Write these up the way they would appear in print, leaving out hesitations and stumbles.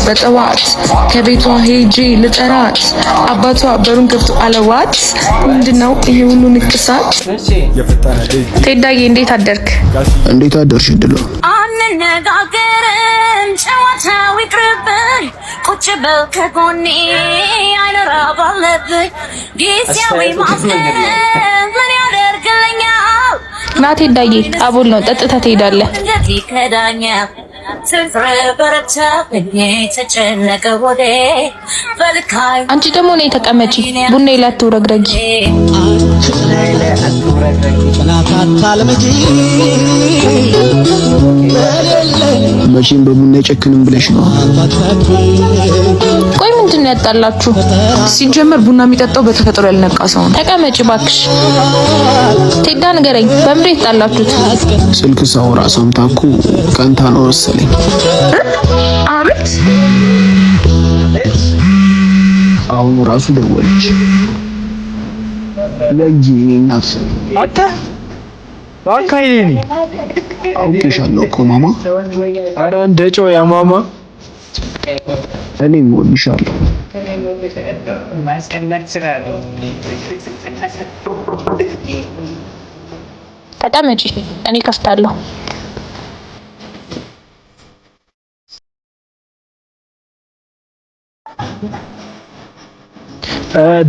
በጠዋት ከቤቷ ሄጄ ልጠራት አባቷ በሩን ከፍቶ አለዋት። ምንድነው ይሄ ሁሉ ንቅሳት? ቴዳዬ እንዴት አደርክ? እንዴት አደርሽ? ድሎ አንነጋገርን ጨዋታው ይቅርብን ቁጭ በል ከጎኔ አይኖራ ባለብኝ ጊዜያዊ ማፍን ምን ያደርግልኛል? ና ቴዳዬ አቦል ነው ጠጥተህ ትሄዳለህ። አንቺ ደግሞ ነይ ተቀመጪ፣ ቡና ላትውረግረጊ። መቼም በቡና አይጨክንም ብለሽ ነው? ቆይ ምንድን ነው ያጣላችሁ? ሲጀመር ቡና የሚጠጣው በተፈጥሮ ያልነቃ ሰው ነው። ተቀመጪ ባክሽ። ቴዳ ንገረኝ፣ በምንድን ያጣላችሁት? ስልክ ሳወራ ሰምታ እኮ ቀንታ ነው መሰለኝ። አቤት። አሁን ራሱ ደወለች። ለጂናስ አታ ባካይኔ አውቄሻለሁ እኮ ማማ። አረ እንደ ጮህ ያ ማማ። እኔም እወድሻለሁ። ተቀመጪ፣ እኔ ከፍታለሁ።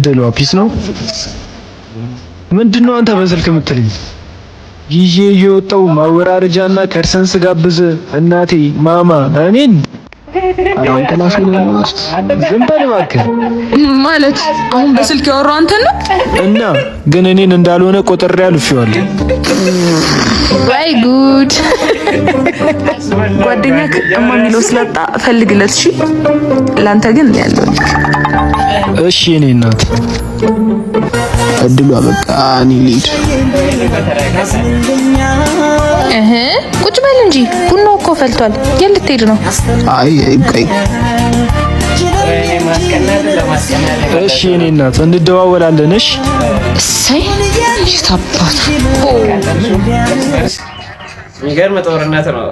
ድሎ ፒስ ነው። ምንድነው አንተ በስልክ የምትልኝ? ይዤ የወጣው ማወራረጃና ከርሰንስ ጋብዝ እናቴ ማማ እኔን ዝም በል እባክህ። ማለት አሁን በስልክ ያወራው አንተን ነው? እና ግን እኔን እንዳልሆነ ቆጥሬ አልፌዋለሁ። ወይ ጉድ! ጓደኛክ እማ የሚለው ስለጣ ፈልግለት። እሺ ላንተ ግን ያለው እሺ እኔ እናት እድሉ በቃ እኔ ልሂድ። ቁጭ በል እንጂ ቡናው እኮ ፈልቷል። የት ልትሄድ ነው? አይ ይብቃኝ። እሺ እኔ እናት እንደዋወላለን። እሺ እሰይ ይታባቱ የሚገርም ጦርነት ነው።